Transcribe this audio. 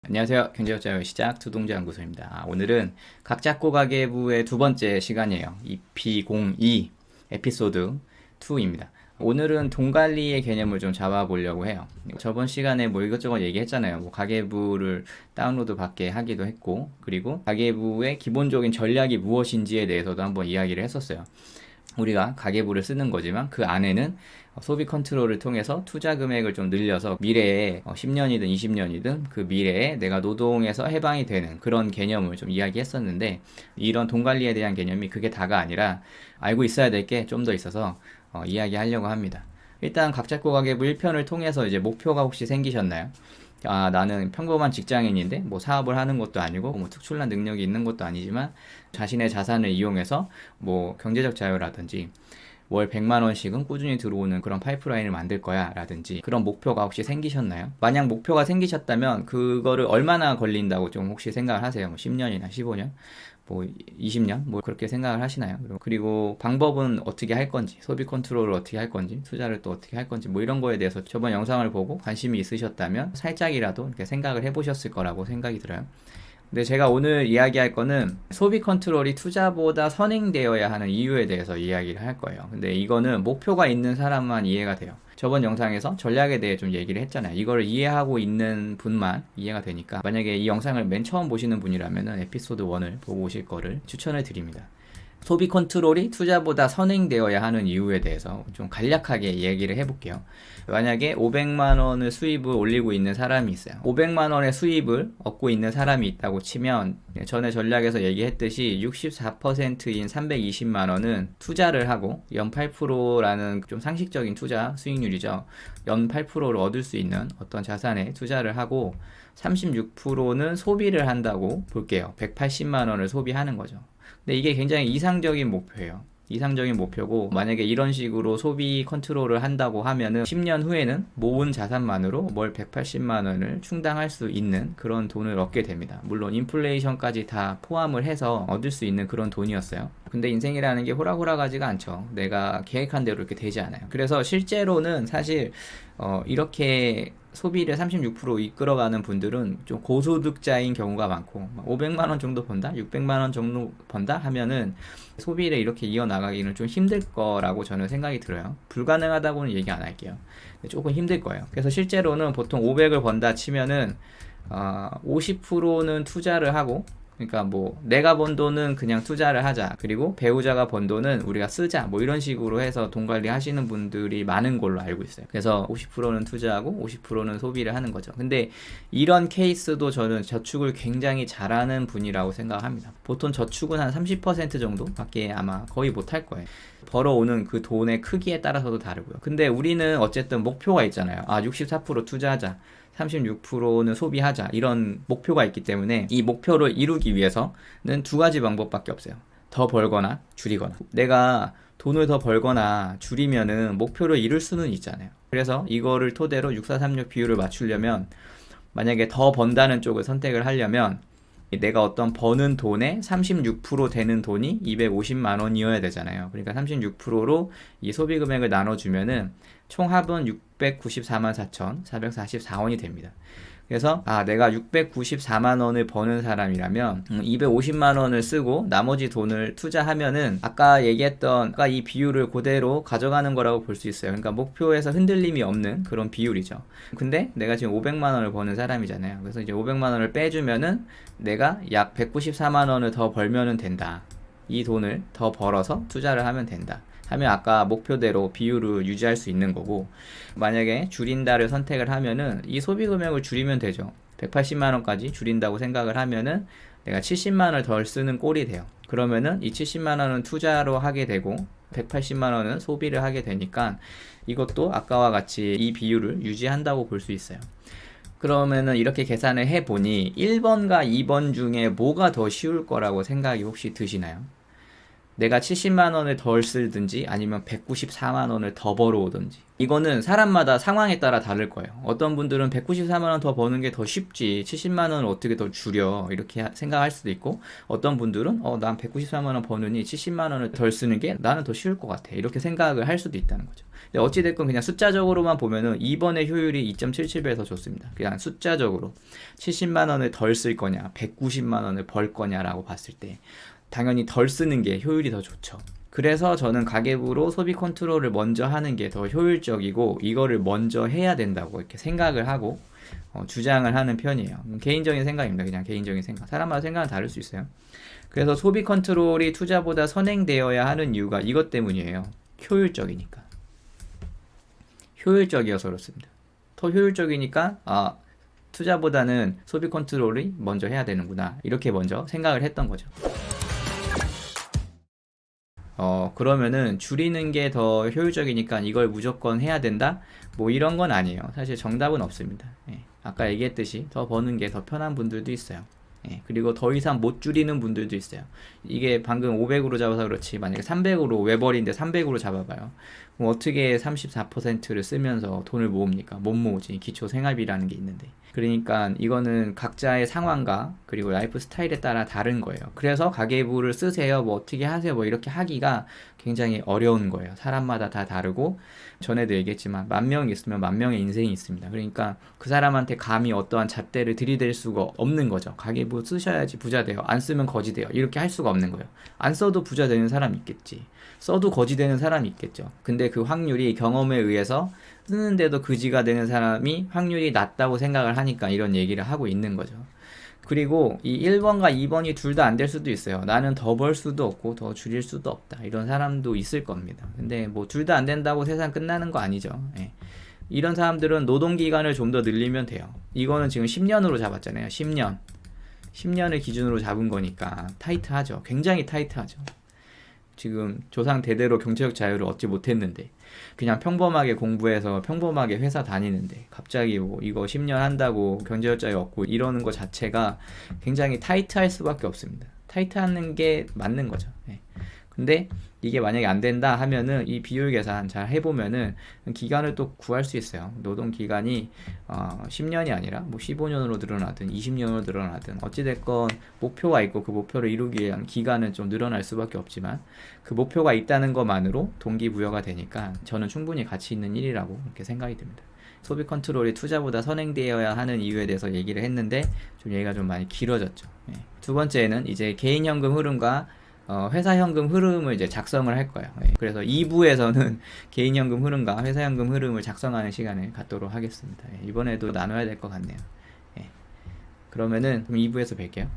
안녕하세요. 경제적자유 시작 투동자연구소입니다. 오늘은 각 잡고 가계부의 두 번째 시간이에요. EP02 에피소드 2입니다. 오늘은 돈 관리의 개념을 좀 잡아보려고 해요. 저번 시간에 뭐 이것저것 얘기했잖아요. 뭐 가계부를 다운로드 받게 하기도 했고, 그리고 가계부의 기본적인 전략이 무엇인지에 대해서도 한번 이야기를 했었어요. 우리가 가계부를 쓰는 거지만 그 안에는 소비 컨트롤을 통해서 투자 금액을 좀 늘려서 미래에 10년이든 20년이든 그 미래에 내가 노동에서 해방이 되는 그런 개념을 좀 이야기했었는데, 이런 돈 관리에 대한 개념이 그게 다가 아니라 알고 있어야 될 게 좀 더 있어서 이야기하려고 합니다. 일단 각 잡고 가계부 1편을 통해서 이제 목표가 혹시 생기셨나요? 나는 평범한 직장인인데 뭐 사업을 하는 것도 아니고 뭐 특출난 능력이 있는 것도 아니지만 자신의 자산을 이용해서 뭐 경제적 자유라든지 월 100만 원씩은 꾸준히 들어오는 그런 파이프라인을 만들 거야 라든지 그런 목표가 혹시 생기셨나요? 만약 목표가 생기셨다면 그거를 얼마나 걸린다고 좀 혹시 생각을 하세요? 뭐 10년이나 15년? 뭐 20년? 뭐 그렇게 생각을 하시나요? 그리고 방법은 어떻게 할 건지, 소비 컨트롤을 어떻게 할 건지, 투자를 또 어떻게 할 건지 뭐 이런 거에 대해서 저번 영상을 보고 관심이 있으셨다면 살짝이라도 이렇게 생각을 해보셨을 거라고 생각이 들어요. 근데 제가 오늘 이야기할 거는 소비 컨트롤이 투자보다 선행되어야 하는 이유에 대해서 이야기를 할 거예요. 근데 이거는 목표가 있는 사람만 이해가 돼요. 저번 영상에서 전략에 대해 좀 얘기를 했잖아요. 이걸 이해하고 있는 분만 이해가 되니까, 만약에 이 영상을 맨 처음 보시는 분이라면 에피소드 1을 보고 오실 거를 추천을 드립니다. 소비 컨트롤이 투자보다 선행되어야 하는 이유에 대해서 좀 간략하게 얘기를 해볼게요. 만약에 500만 원을 수입을 올리고 있는 사람이 있어요. 500만 원의 수입을 얻고 있는 사람이 있다고 치면 전에 전략에서 얘기했듯이 64%인 320만 원은 투자를 하고 연 8%라는 좀 상식적인 투자 수익률이죠. 연 8%를 얻을 수 있는 어떤 자산에 투자를 하고 36%는 소비를 한다고 볼게요. 180만 원을 소비하는 거죠. 근데 이게 굉장히 이상적인 목표예요. 이상적인 목표고, 만약에 이런 식으로 소비 컨트롤을 한다고 하면은 10년 후에는 모은 자산만으로 월 180만 원을 충당할 수 있는 그런 돈을 얻게 됩니다. 물론 인플레이션까지 다 포함을 해서 얻을 수 있는 그런 돈이었어요. 근데 인생이라는 게 호락호락하지가 않죠. 내가 계획한 대로 이렇게 되지 않아요. 그래서 실제로는 사실 이렇게 소비를 36% 이끌어가는 분들은 좀 고소득자인 경우가 많고, 500만 원 정도 번다? 600만 원 정도 번다? 하면은 소비를 이렇게 이어나가기는 좀 힘들 거라고 저는 생각이 들어요. 불가능하다고는 얘기 안 할게요. 조금 힘들 거예요. 그래서 실제로는 보통 500을 번다 치면은 50%는 투자를 하고, 그러니까 뭐 내가 번 돈은 그냥 투자를 하자, 그리고 배우자가 번 돈은 우리가 쓰자, 뭐 이런 식으로 해서 돈 관리 하시는 분들이 많은 걸로 알고 있어요. 그래서 50%는 투자하고 50%는 소비를 하는 거죠. 근데 이런 케이스도 저는 저축을 굉장히 잘하는 분이라고 생각합니다. 보통 저축은 한 30% 정도밖에 아마 거의 못할 거예요. 벌어오는 그 돈의 크기에 따라서도 다르고요. 근데 우리는 어쨌든 목표가 있잖아요. 64% 투자하자, 36%는 소비하자, 이런 목표가 있기 때문에 이 목표를 이루기 위해서는 두 가지 방법밖에 없어요. 더 벌거나 줄이거나. 내가 돈을 더 벌거나 줄이면은 목표를 이룰 수는 있잖아요. 그래서 이거를 토대로 6436 비율을 맞추려면, 만약에 더 번다는 쪽을 선택을 하려면 내가 어떤 버는 돈의 36% 되는 돈이 250만 원이어야 되잖아요. 그러니까 36%로 이 소비 금액을 나눠주면은 총합은 694만 4,444원이 됩니다. 그래서 내가 694만 원을 버는 사람이라면 250만 원을 쓰고 나머지 돈을 투자하면은 아까 이 비율을 그대로 가져가는 거라고 볼 수 있어요. 그러니까 목표에서 흔들림이 없는 그런 비율이죠. 근데 내가 지금 500만 원을 버는 사람이잖아요. 그래서 이제 500만 원을 빼주면은 내가 약 194만 원을 더 벌면은 된다. 이 돈을 더 벌어서 투자를 하면 된다 하면 아까 목표대로 비율을 유지할 수 있는 거고, 만약에 줄인다를 선택을 하면은 이 소비 금액을 줄이면 되죠. 180만 원까지 줄인다고 생각을 하면은 내가 70만 원을 덜 쓰는 꼴이 돼요. 그러면은 이 70만 원은 투자로 하게 되고 180만 원은 소비를 하게 되니까 이것도 아까와 같이 이 비율을 유지한다고 볼 수 있어요. 그러면은 이렇게 계산을 해보니 1번과 2번 중에 뭐가 더 쉬울 거라고 생각이 혹시 드시나요? 내가 70만 원을 덜 쓰든지 아니면 194만 원을 더 벌어오든지. 이거는 사람마다 상황에 따라 다를 거예요. 어떤 분들은 194만 원 더 버는 게 더 쉽지, 70만 원을 어떻게 더 줄여, 이렇게 생각할 수도 있고, 어떤 분들은 난 194만 원 버느니 70만 원을 덜 쓰는 게 나는 더 쉬울 것 같아, 이렇게 생각을 할 수도 있다는 거죠. 근데 어찌됐건 그냥 숫자적으로만 보면은 2번의 효율이 2.77배에서 좋습니다. 그냥 숫자적으로 70만 원을 덜 쓸 거냐 190만 원을 벌 거냐라고 봤을 때 당연히 덜 쓰는 게 효율이 더 좋죠. 그래서 저는 가계부로 소비 컨트롤을 먼저 하는 게 더 효율적이고, 이거를 먼저 해야 된다고 이렇게 생각을 하고 주장을 하는 편이에요. 개인적인 생각입니다. 그냥 개인적인 생각. 사람마다 생각은 다를 수 있어요. 그래서 소비 컨트롤이 투자보다 선행되어야 하는 이유가 이것 때문이에요. 효율적이니까. 효율적이어서 그렇습니다. 더 효율적이니까 투자보다는 소비 컨트롤이 먼저 해야 되는구나, 이렇게 먼저 생각을 했던 거죠. 그러면은 줄이는 게 더 효율적이니까 이걸 무조건 해야 된다? 뭐 이런 건 아니에요. 사실 정답은 없습니다. 예. 아까 얘기했듯이 더 버는 게 더 편한 분들도 있어요. 예. 그리고 더 이상 못 줄이는 분들도 있어요. 이게 방금 500으로 잡아서 그렇지, 만약에 300으로 외벌인데 300으로 잡아봐요. 그럼 어떻게 34%를 쓰면서 돈을 모읍니까? 못 모으지. 기초 생활비라는 게 있는데. 그러니까 이거는 각자의 상황과 그리고 라이프 스타일에 따라 다른 거예요. 그래서 가계부를 쓰세요, 뭐 어떻게 하세요, 뭐 이렇게 하기가 굉장히 어려운 거예요. 사람마다 다 다르고, 전에도 얘기했지만 10,000명 있으면 10,000명의 인생이 있습니다. 그러니까 그 사람한테 감히 어떠한 잣대를 들이댈 수가 없는 거죠. 가계부 쓰셔야지 부자 돼요, 안 쓰면 거지 돼요, 이렇게 할 수가 없는 거예요. 안 써도 부자 되는 사람이 있겠지, 써도 거지 되는 사람이 있겠죠. 근데 그 확률이 경험에 의해서 쓰는데도 그지가 되는 사람이 확률이 낮다고 생각을 하니까 이런 얘기를 하고 있는 거죠. 그리고 이 1번과 2번이 둘 다 안 될 수도 있어요. 나는 더 벌 수도 없고 더 줄일 수도 없다, 이런 사람도 있을 겁니다. 근데 뭐 둘 다 안 된다고 세상 끝나는 거 아니죠. 예. 이런 사람들은 노동기간을 좀 더 늘리면 돼요. 이거는 지금 10년으로 잡았잖아요. 10년을 기준으로 잡은 거니까 타이트하죠. 굉장히 타이트하죠. 지금 조상 대대로 경제적 자유를 얻지 못했는데, 그냥 평범하게 공부해서 평범하게 회사 다니는데 갑자기 뭐 이거 10년 한다고 경제적 자유 얻고 이러는 거 자체가 굉장히 타이트할 수밖에 없습니다. 타이트하는 게 맞는 거죠. 네. 근데 이게 만약에 안 된다 하면은 이 비율 계산 잘 해보면은 기간을 또 구할 수 있어요. 노동 기간이 10년이 아니라 뭐 15년으로 늘어나든 20년으로 늘어나든 어찌됐건 목표가 있고, 그 목표를 이루기 위한 기간은 좀 늘어날 수밖에 없지만 그 목표가 있다는 것만으로 동기부여가 되니까 저는 충분히 가치 있는 일이라고 이렇게 생각이 듭니다. 소비 컨트롤이 투자보다 선행되어야 하는 이유에 대해서 얘기를 했는데 좀 얘기가 좀 많이 길어졌죠. 네. 두 번째는 이제 개인연금 흐름과 회사 현금 흐름을 이제 작성을 할 거예요. 예. 그래서 2부에서는 개인연금 흐름과 회사 현금 흐름을 작성하는 시간을 갖도록 하겠습니다. 예. 이번에도 나눠야 될 것 같네요. 예. 그러면은 그럼 2부에서 뵐게요.